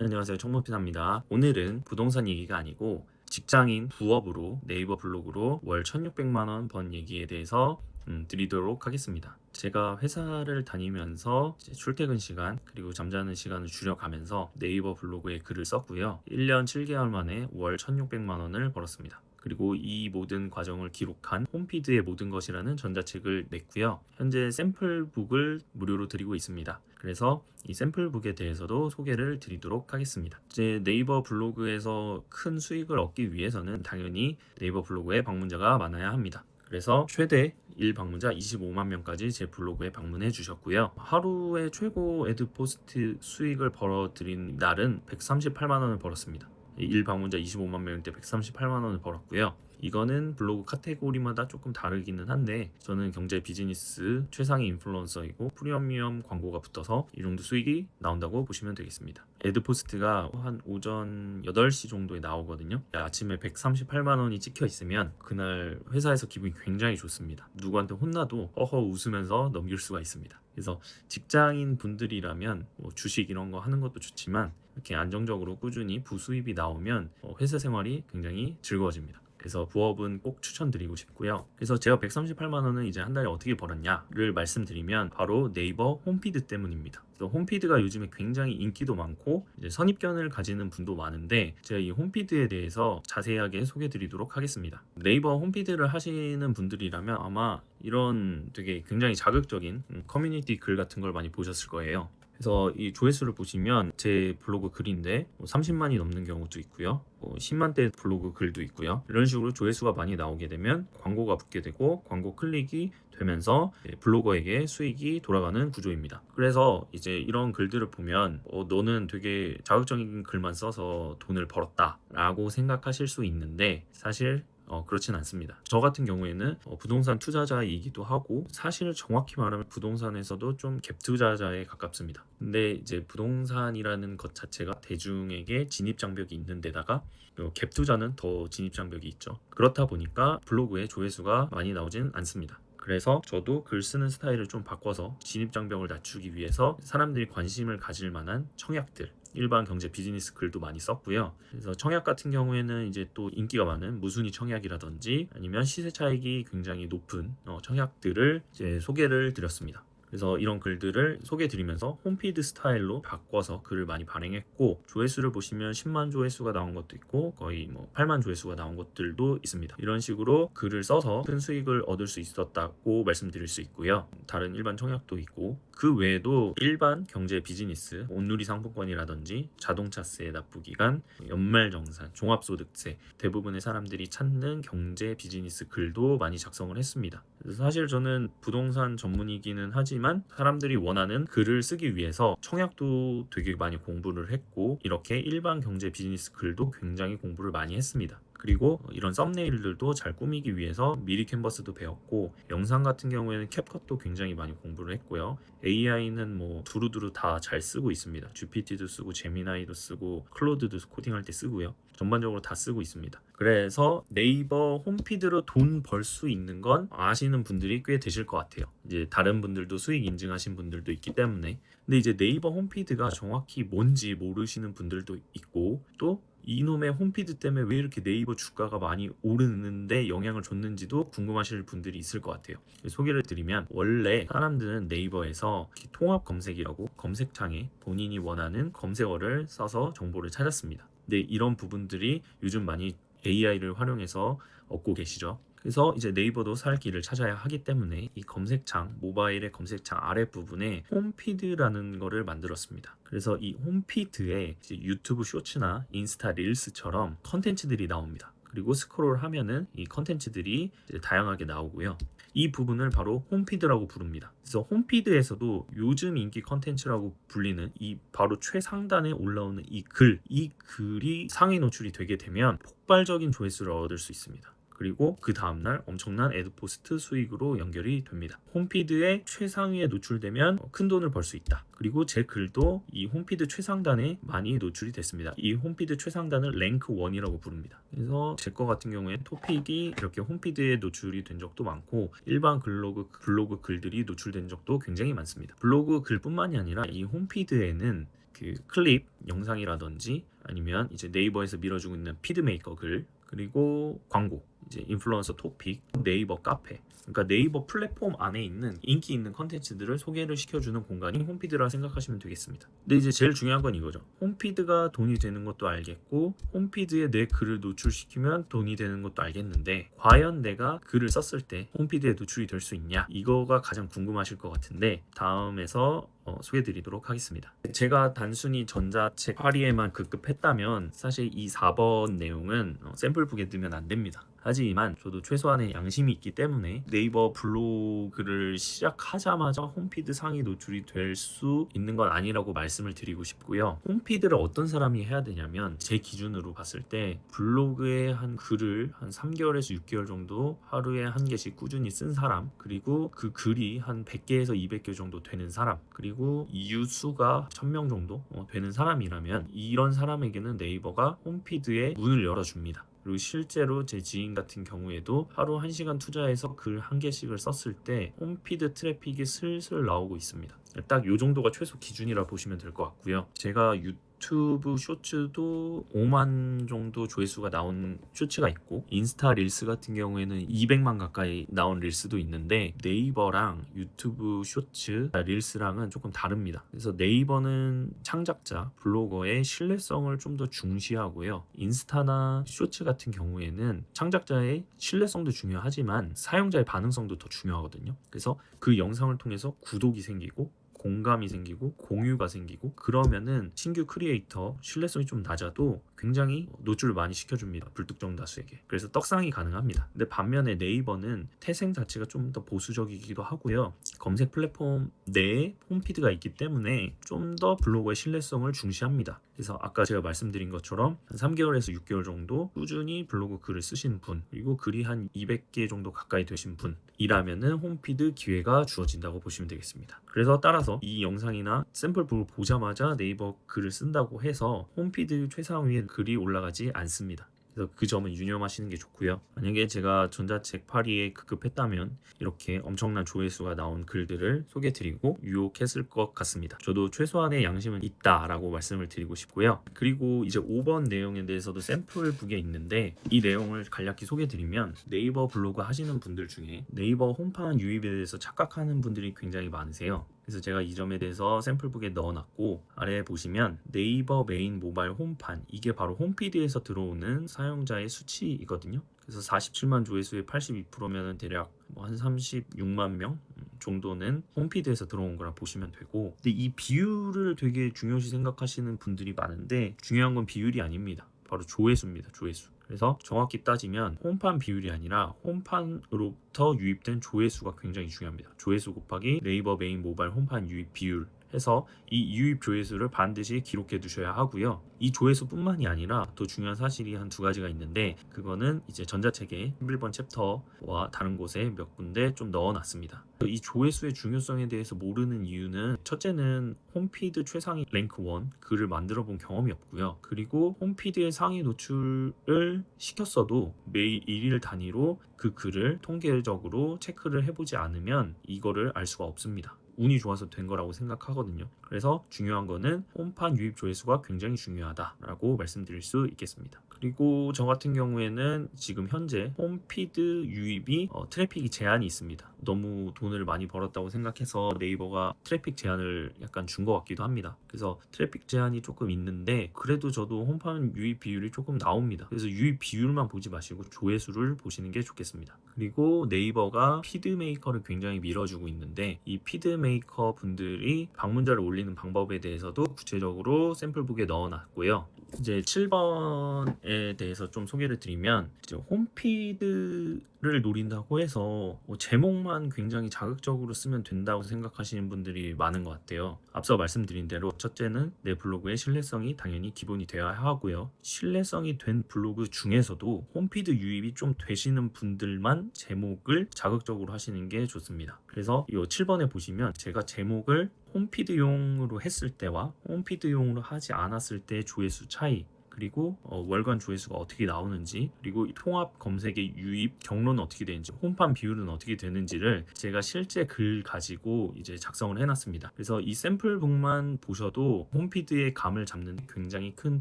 안녕하세요. 청문피사입니다. 오늘은 부동산 얘기가 아니고 직장인 부업으로 네이버 블로그로 월 1600만 원 번 얘기에 대해서 드리도록 하겠습니다. 제가 회사를 다니면서 이제 출퇴근 시간 그리고 잠자는 시간을 줄여가면서 네이버 블로그에 글을 썼고요. 1년 7개월 만에 월 1600만 원을 벌었습니다. 그리고 이 모든 과정을 기록한 홈피드의 모든 것이라는 전자책을 냈고요. 현재 샘플북을 무료로 드리고 있습니다. 그래서 이 샘플북에 대해서도 소개를 드리도록 하겠습니다. 이제 네이버 블로그에서 큰 수익을 얻기 위해서는 당연히 네이버 블로그에 방문자가 많아야 합니다. 그래서 최대 1방문자 25만 명까지 제 블로그에 방문해 주셨고요. 하루에 최고 애드포스트 수익을 벌어들인 날은 138만 원을 벌었습니다. 1방문자 25만 명일 때 138만 원을 벌었고요. 이거는 블로그 카테고리마다 조금 다르기는 한데 저는 경제 비즈니스 최상위 인플루언서이고 프리미엄 광고가 붙어서 이 정도 수익이 나온다고 보시면 되겠습니다. 애드포스트가 한 오전 8시 정도에 나오거든요. 아침에 138만 원이 찍혀 있으면 그날 회사에서 기분이 굉장히 좋습니다. 누구한테 혼나도 허허 웃으면서 넘길 수가 있습니다. 그래서 직장인 분들이라면 뭐 주식 이런 거 하는 것도 좋지만 이렇게 안정적으로 꾸준히 부수입이 나오면 회사 생활이 굉장히 즐거워집니다. 그래서 부업은 꼭 추천드리고 싶고요. 그래서 제가 138만 원은 이제 한 달에 어떻게 벌었냐를 말씀드리면 바로 네이버 홈피드 때문입니다. 그래서 홈피드가 요즘에 굉장히 인기도 많고 이제 선입견을 가지는 분도 많은데 제가 이 홈피드에 대해서 자세하게 소개드리도록 하겠습니다. 네이버 홈피드를 하시는 분들이라면 아마 이런 되게 굉장히 자극적인 커뮤니티 글 같은 걸 많이 보셨을 거예요. 그래서 이 조회수를 보시면 제 블로그 글인데 30만이 넘는 경우도 있고요. 10만대 블로그 글도 있고요. 이런 식으로 조회수가 많이 나오게 되면 광고가 붙게 되고 광고 클릭이 되면서 블로거에게 수익이 돌아가는 구조입니다. 그래서 이제 이런 글들을 보면 너는 되게 자극적인 글만 써서 돈을 벌었다 라고 생각하실 수 있는데 사실 그렇진 않습니다. 저 같은 경우에는 부동산 투자자이기도 하고 사실 정확히 말하면 부동산에서도 좀 갭 투자자에 가깝습니다. 근데 이제 부동산이라는 것 자체가 대중에게 진입 장벽이 있는 데다가 갭 투자는 더 진입 장벽이 있죠. 그렇다 보니까 블로그에 조회수가 많이 나오진 않습니다. 그래서 저도 글 쓰는 스타일을 좀 바꿔서 진입 장벽을 낮추기 위해서 사람들이 관심을 가질 만한 청약들 일반 경제 비즈니스 글도 많이 썼고요. 그래서 청약 같은 경우에는 이제 또 인기가 많은 무순위 청약이라든지 아니면 시세 차익이 굉장히 높은 청약들을 이제 소개를 드렸습니다. 그래서 이런 글들을 소개드리면서 홈피드 스타일로 바꿔서 글을 많이 발행했고 조회수를 보시면 10만 조회수가 나온 것도 있고 거의 8만 조회수가 나온 것들도 있습니다. 이런 식으로 글을 써서 큰 수익을 얻을 수 있었다고 말씀드릴 수 있고요. 다른 일반 청약도 있고 그 외에도 일반 경제 비즈니스 온누리 상품권이라든지 자동차세 납부기간, 연말정산, 종합소득세 대부분의 사람들이 찾는 경제 비즈니스 글도 많이 작성을 했습니다. 그래서 사실 저는 부동산 전문이기는 하지만 사람들이 원하는 글을 쓰기 위해서 청약도 되게 많이 공부를 했고 이렇게 일반 경제 비즈니스 글도 굉장히 공부를 많이 했습니다. 그리고 이런 썸네일들도 잘 꾸미기 위해서 미리 캔버스도 배웠고 영상 같은 경우에는 캡컷도 굉장히 많이 공부를 했고요. AI는 뭐 두루두루 다 잘 쓰고 있습니다. GPT도 쓰고 제미나이도 쓰고 클로드도 코딩할 때 쓰고요. 전반적으로 다 쓰고 있습니다. 그래서 네이버 홈피드로 돈 벌 수 있는 건 아시는 분들이 꽤 되실 것 같아요. 이제 다른 분들도 수익 인증하신 분들도 있기 때문에. 근데 이제 네이버 홈피드가 정확히 뭔지 모르시는 분들도 있고 또 이놈의 홈피드 때문에 왜 이렇게 네이버 주가가 많이 오르는데 영향을 줬는지도 궁금하실 분들이 있을 것 같아요. 소개를 드리면 원래 사람들은 네이버에서 통합 검색이라고 검색창에 본인이 원하는 검색어를 써서 정보를 찾았습니다. 근데 이런 부분들이 요즘 많이 AI를 활용해서 얻고 계시죠. 그래서 이제 네이버도 살 길을 찾아야 하기 때문에 이 검색창, 모바일의 검색창 아랫부분에 홈피드라는 거를 만들었습니다. 그래서 이 홈피드에 이제 유튜브 쇼츠나 인스타 릴스처럼 컨텐츠들이 나옵니다. 그리고 스크롤 하면은 이 컨텐츠들이 다양하게 나오고요. 이 부분을 바로 홈피드라고 부릅니다. 그래서 홈피드에서도 요즘 인기 컨텐츠라고 불리는 이 바로 최상단에 올라오는 이 글이 상위 노출이 되게 되면 폭발적인 조회수를 얻을 수 있습니다. 그리고 그 다음날 엄청난 애드포스트 수익으로 연결이 됩니다. 홈피드의 최상위에 노출되면 큰 돈을 벌 수 있다. 그리고 제 글도 이 홈피드 최상단에 많이 노출이 됐습니다. 이 홈피드 최상단을 랭크 1이라고 부릅니다. 그래서 제 거 같은 경우에 토픽이 이렇게 홈피드에 노출이 된 적도 많고 일반 블로그 글들이 노출된 적도 굉장히 많습니다. 블로그 글뿐만이 아니라 이 홈피드에는 그 클립 영상이라든지 아니면 이제 네이버에서 밀어주고 있는 피드메이커 글, 그리고 광고, 이제 인플루언서 토픽, 네이버 카페, 그러니까 네이버 플랫폼 안에 있는 인기 있는 컨텐츠들을 소개를 시켜주는 공간이 홈피드라 생각하시면 되겠습니다. 근데 이제 제일 중요한 건 이거죠. 홈피드가 돈이 되는 것도 알겠고 홈피드에 내 글을 노출시키면 돈이 되는 것도 알겠는데 과연 내가 글을 썼을 때 홈피드에 노출이 될 수 있냐, 이거가 가장 궁금하실 것 같은데 다음에서 소개해드리도록 하겠습니다. 제가 단순히 전자책 파리에만 급급했다면 사실 이 4번 내용은 샘플북에 넣으면 안 됩니다. 하지만 저도 최소한의 양심이 있기 때문에 네이버 블로그를 시작하자마자 홈피드 상위 노출이 될 수 있는 건 아니라고 말씀을 드리고 싶고요. 홈피드를 어떤 사람이 해야 되냐면 제 기준으로 봤을 때 블로그에 한 글을 한 3개월에서 6개월 정도 하루에 한 개씩 꾸준히 쓴 사람, 그리고 그 글이 한 100개에서 200개 정도 되는 사람, 그리고 이유 수가 1000명 정도 되는 사람이라면 이런 사람에게는 네이버가 홈피드에 문을 열어줍니다. 그리고 실제로 제 지인 같은 경우에도 하루 1시간 투자해서 글 1개씩을 썼을 때 홈피드 트래픽이 슬슬 나오고 있습니다. 딱 이 정도가 최소 기준이라 보시면 될 것 같고요. 제가 유튜브 쇼츠도 5만 정도 조회수가 나온 쇼츠가 있고 인스타 릴스 같은 경우에는 200만 가까이 나온 릴스도 있는데 네이버랑 유튜브 쇼츠 릴스랑은 조금 다릅니다. 그래서 네이버는 창작자, 블로거의 신뢰성을 좀 더 중시하고요. 인스타나 쇼츠 같은 경우에는 창작자의 신뢰성도 중요하지만 사용자의 반응성도 더 중요하거든요. 그래서 그 영상을 통해서 구독이 생기고 공감이 생기고 공유가 생기고 그러면은 신규 크리에이터 신뢰성이 좀 낮아도 굉장히 노출을 많이 시켜줍니다. 불특정 다수에게. 그래서 떡상이 가능합니다. 근데 반면에 네이버는 태생 자체가 좀 더 보수적이기도 하고요. 검색 플랫폼 내에 홈피드가 있기 때문에 좀 더 블로거의 신뢰성을 중시합니다. 그래서 아까 제가 말씀드린 것처럼 한 3개월에서 6개월 정도 꾸준히 블로그 글을 쓰신 분, 그리고 글이 한 200개 정도 가까이 되신 분이라면은 홈피드 기회가 주어진다고 보시면 되겠습니다. 그래서 따라서 이 영상이나 샘플북을 보자마자 네이버 글을 쓴다고 해서 홈피드 최상위에 글이 올라가지 않습니다. 그래서 그 점은 유념하시는 게 좋고요. 만약에 제가 전자책 파리에 급급했다면 이렇게 엄청난 조회수가 나온 글들을 소개드리고 유혹했을 것 같습니다. 저도 최소한의 양심은 있다라고 말씀을 드리고 싶고요. 그리고 이제 5번 내용에 대해서도 샘플북에 있는데 이 내용을 간략히 소개드리면 네이버 블로그 하시는 분들 중에 네이버 홈판 유입에 대해서 착각하는 분들이 굉장히 많으세요. 그래서 제가 이 점에 대해서 샘플북에 넣어놨고 아래에 보시면 네이버 메인 모바일 홈판, 이게 바로 홈피드에서 들어오는 사용자의 수치이거든요. 그래서 47만 조회수의 82%면은 대략 한 36만 명 정도는 홈피드에서 들어온 거라 보시면 되고, 근데 이 비율을 되게 중요시 생각하시는 분들이 많은데 중요한 건 비율이 아닙니다. 바로 조회수입니다. 조회수. 그래서 정확히 따지면 홈판 비율이 아니라 홈판으로부터 유입된 조회수가 굉장히 중요합니다. 조회수 곱하기 네이버 메인 모바일 홈판 유입 비율 해서 이 유입 조회수를 반드시 기록해 두셔야 하고요. 이 조회수뿐만이 아니라 더 중요한 사실이 한 2가지가 있는데 그거는 이제 전자책의 11번 챕터와 다른 곳에 몇 군데 좀 넣어놨습니다. 이 조회수의 중요성에 대해서 모르는 이유는 첫째는 홈피드 최상위 랭크 1 글을 만들어 본 경험이 없고요. 그리고 홈피드의 상위 노출을 시켰어도 매일 일일 단위로 그 글을 통계적으로 체크를 해보지 않으면 이거를 알 수가 없습니다. 운이 좋아서 된 거라고 생각하거든요. 그래서 중요한 거는 홈판 유입 조회수가 굉장히 중요하다라고 말씀드릴 수 있겠습니다. 그리고 저 같은 경우에는 지금 현재 홈피드 유입이 트래픽이 제한이 있습니다. 너무 돈을 많이 벌었다고 생각해서 네이버가 트래픽 제한을 약간 준 것 같기도 합니다. 그래서 트래픽 제한이 조금 있는데 그래도 저도 홈판 유입 비율이 조금 나옵니다. 그래서 유입 비율만 보지 마시고 조회수를 보시는 게 좋겠습니다. 그리고 네이버가 피드메이커를 굉장히 밀어주고 있는데 이 피드메이커 분들이 방문자를 올리는 방법에 대해서도 구체적으로 샘플북에 넣어놨고요. 이제 7번에 대해서 좀 소개를 드리면 이제 홈피드를 노린다고 해서 제목만 굉장히 자극적으로 쓰면 된다고 생각하시는 분들이 많은 것 같아요. 앞서 말씀드린 대로 첫째는 내 블로그의 신뢰성이 당연히 기본이 되어야 하고요. 신뢰성이 된 블로그 중에서도 홈피드 유입이 좀 되시는 분들만 제목을 자극적으로 하시는 게 좋습니다. 그래서 이 7번에 보시면 제가 제목을 홈피드용으로 했을 때와 홈피드용으로 하지 않았을 때의 조회수 차이, 그리고 월간 조회수가 어떻게 나오는지, 그리고 통합 검색의 유입 경로는 어떻게 되는지, 홈판 비율은 어떻게 되는지를 제가 실제 글 가지고 이제 작성을 해놨습니다. 그래서 이 샘플북만 보셔도 홈피드의 감을 잡는 데 굉장히 큰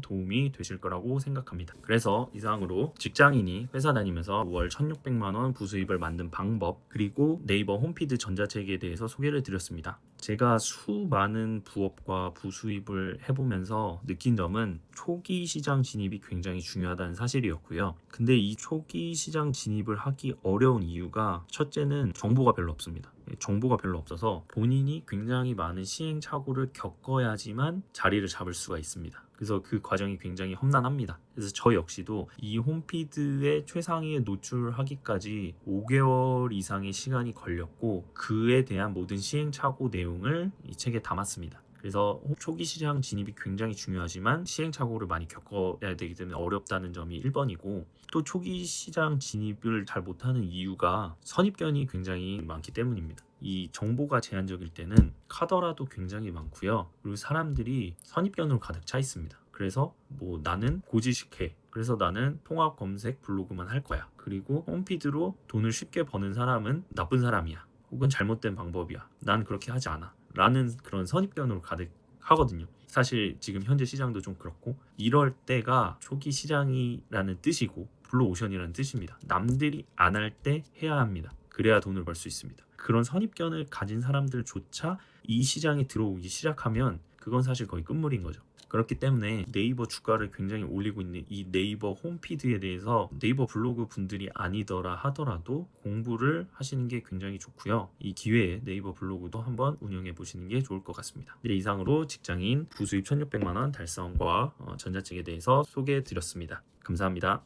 도움이 되실 거라고 생각합니다. 그래서 이상으로 직장인이 회사 다니면서 월 1,600만 원 부수입을 만든 방법, 그리고 네이버 홈피드 전자책에 대해서 소개를 드렸습니다. 제가 수많은 부업과 부수입을 해보면서 느낀 점은 초기 시장 진입이 굉장히 중요하다는 사실이었고요. 근데 이 초기 시장 진입을 하기 어려운 이유가, 첫째는 정보가 별로 없습니다. 정보가 별로 없어서 본인이 굉장히 많은 시행착오를 겪어야지만 자리를 잡을 수가 있습니다. 그래서 그 과정이 굉장히 험난합니다. 그래서 저 역시도 이 홈피드의 최상위에 노출하기까지 5개월 이상의 시간이 걸렸고, 그에 대한 모든 시행착오 내용을 이 책에 담았습니다. 그래서 초기 시장 진입이 굉장히 중요하지만 시행착오를 많이 겪어야 되기 때문에 어렵다는 점이 1번이고, 또 초기 시장 진입을 잘 못하는 이유가 선입견이 굉장히 많기 때문입니다. 이 정보가 제한적일 때는 카더라도 굉장히 많고요. 그리고 사람들이 선입견으로 가득 차 있습니다. 그래서 뭐 나는 고지식해, 그래서 나는 통합 검색 블로그만 할 거야, 그리고 홈피드로 돈을 쉽게 버는 사람은 나쁜 사람이야, 혹은 잘못된 방법이야, 난 그렇게 하지 않아 라는 그런 선입견으로 가득 하거든요. 사실 지금 현재 시장도 좀 그렇고, 이럴 때가 초기 시장이라는 뜻이고 블루오션이라는 뜻입니다. 남들이 안 할 때 해야 합니다. 그래야 돈을 벌 수 있습니다. 그런 선입견을 가진 사람들조차 이 시장에 들어오기 시작하면 그건 사실 거의 끝물인 거죠. 그렇기 때문에 네이버 주가를 굉장히 올리고 있는 이 네이버 홈피드에 대해서 네이버 블로그 분들이 아니더라 하더라도 공부를 하시는 게 굉장히 좋고요. 이 기회에 네이버 블로그도 한번 운영해 보시는 게 좋을 것 같습니다. 네, 이상으로 직장인 부수입 1,600만 원 달성과 전자책에 대해서 소개해 드렸습니다. 감사합니다.